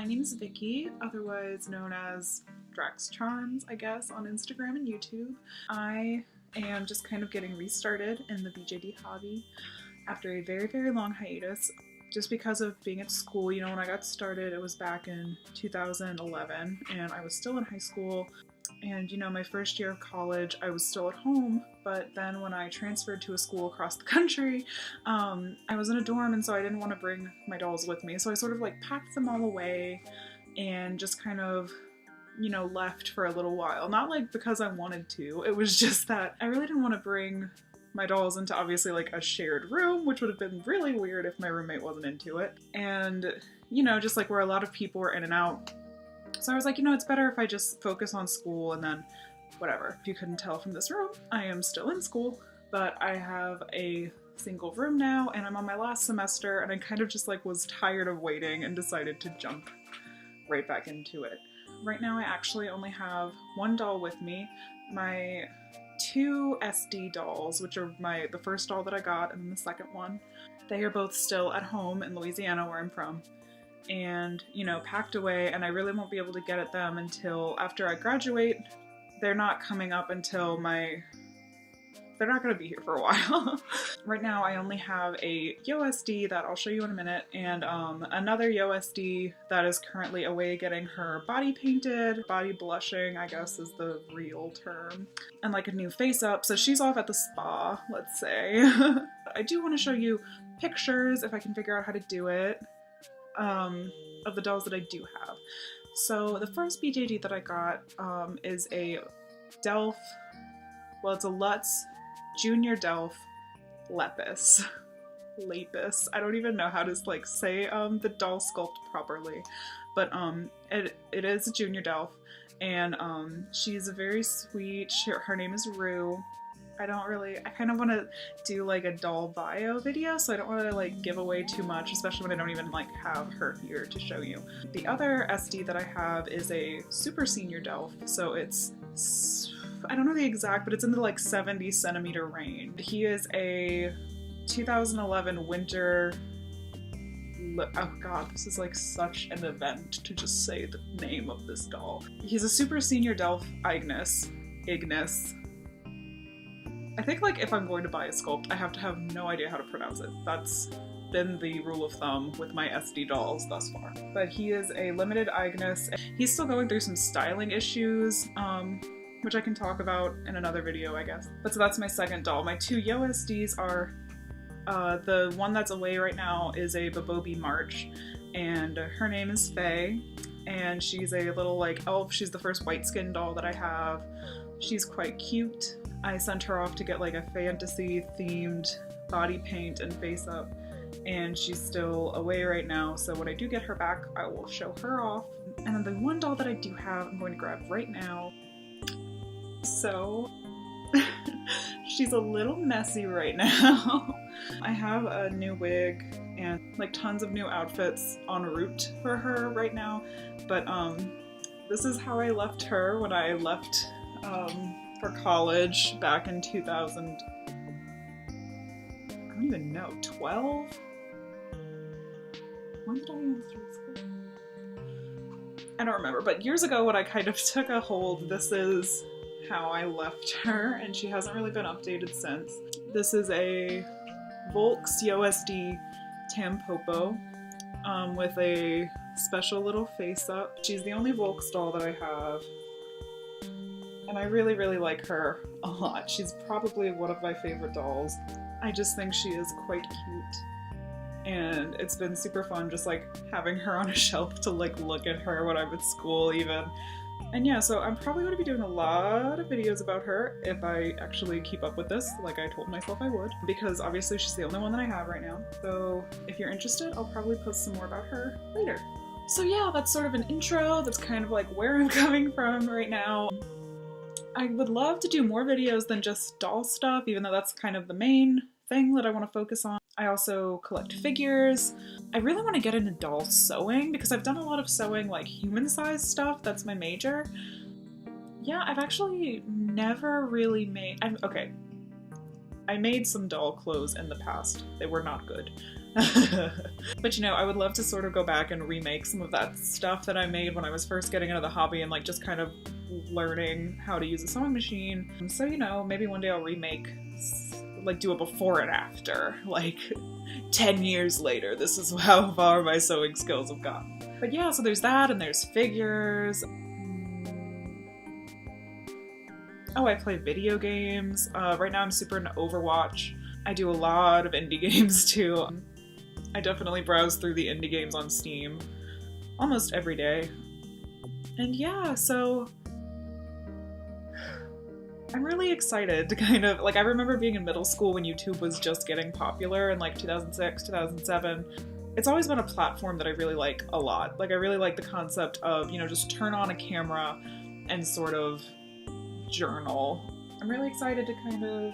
name is Vicky, otherwise known as Drax Charms, I guess, on Instagram and YouTube. I am just kind of getting restarted in the BJD hobby after a very, very long hiatus. Just because of being at school, you know, when I got started, it was back in 2011, and I was still in high school. And, you know, my first year of college, I was still at home, but then when I transferred to a school across the country, I was in a dorm, and so I didn't want to bring my dolls with me. So I sort of like packed them all away and just kind of, you know, left for a little while. Not like because I wanted to, it was just that I really didn't want to bring my dolls into obviously like a shared room, which would have been really weird if my roommate wasn't into it. And, you know, just like where a lot of people were in and out. So I was like, you know, it's better if I just focus on school and then whatever. If you couldn't tell from this room, I am still in school, but I have a single room now and I'm on my last semester, and I kind of just like was tired of waiting and decided to jump right back into it. Right now I actually only have one doll with me. My two SD dolls, which are the first doll that I got and then the second one. They are both still at home in Louisiana, where I'm from, and, you know, packed away, and I really won't be able to get at them until after I graduate. They're not coming up until they're not going to be here for a while. Right now I only have a YoSD that I'll show you in a minute, and another YoSD that is currently away getting her body painted. Body blushing, I guess, is the real term. And like a new face up, so she's off at the spa, let's say. I do want to show you pictures, if I can figure out how to do it, of the dolls that I do have. So the first BJD that I got is a Delph, well, it's a Lutz Junior Delph Lapis. I don't even know how to like say the doll sculpt properly, but it is a Junior Delph, and she's a very sweet, her name is Rue. I kind of want to do like a doll bio video, so I don't want to like give away too much, especially when I don't even like have her here to show you. The other SD that I have is a Super Senior Delph, so it's, I don't know the exact, but it's in the like 70 centimeter range. He is a 2011 winter, oh god, this is like such an event to just say the name of this doll. He's a Super Senior Delph Ignis. I think like if I'm going to buy a sculpt, I have to have no idea how to pronounce it. That's been the rule of thumb with my SD dolls thus far. But he is a limited Ignis. He's still going through some styling issues, which I can talk about in another video, I guess. But so that's my second doll. My two YoSDs are, the one that's away right now is a Babobi March, and her name is Faye, and she's a little like elf. She's the first white skin doll that I have. She's quite cute. I sent her off to get like a fantasy themed body paint and face up, and she's still away right now, so when I do get her back, I will show her off. And then the one doll that I do have, I'm going to grab right now. So she's a little messy right now. I have a new wig and like tons of new outfits en route for her right now, but this is how I left her when I left for college back in 2000, I don't even know, 12? When did I even start school? I don't remember, but years ago when I kind of took a hold, this is how I left her, and she hasn't really been updated since. This is a Volks YoSD Tampopo with a special little face up. She's the only Volks doll that I have, and I really, really like her a lot. She's probably one of my favorite dolls. I just think she is quite cute, and it's been super fun just like having her on a shelf to like look at her when I'm at school even. And yeah, so I'm probably going to be doing a lot of videos about her if I actually keep up with this, like I told myself I would, because obviously she's the only one that I have right now. So if you're interested, I'll probably post some more about her later. So yeah, that's sort of an intro. That's kind of like where I'm coming from right now. I would love to do more videos than just doll stuff, even though that's kind of the main thing that I want to focus on. I also collect figures. I really want to get into doll sewing because I've done a lot of sewing, like human-sized stuff. That's my major. Yeah, I've actually never really made... okay. I made some doll clothes in the past. They were not good. But you know, I would love to sort of go back and remake some of that stuff that I made when I was first getting into the hobby and like just kind of learning how to use a sewing machine. So, you know, maybe one day I'll remake, like do a before and after, like 10 years later, this is how far my sewing skills have gotten. But yeah, so there's that, and there's figures. Oh, I play video games. Right now I'm super into Overwatch. I do a lot of indie games too. I definitely browse through the indie games on Steam almost every day. And yeah, so I'm really excited to kind of, like, I remember being in middle school when YouTube was just getting popular in like 2006, 2007. It's always been a platform that I really like a lot. Like, I really like the concept of, you know, just turn on a camera and sort of journal. I'm really excited to kind of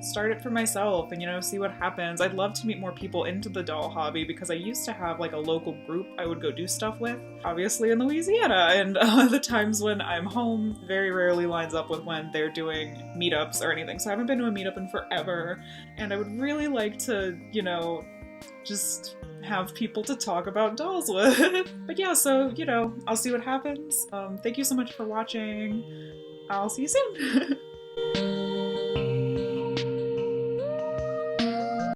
start it for myself and, you know, see what happens. I'd love to meet more people into the doll hobby because I used to have like a local group I would go do stuff with, obviously in Louisiana, and the times when I'm home very rarely lines up with when they're doing meetups or anything. So I haven't been to a meetup in forever, and I would really like to, you know, just have people to talk about dolls with. But yeah, so, you know, I'll see what happens. Thank you so much for watching. I'll see you soon.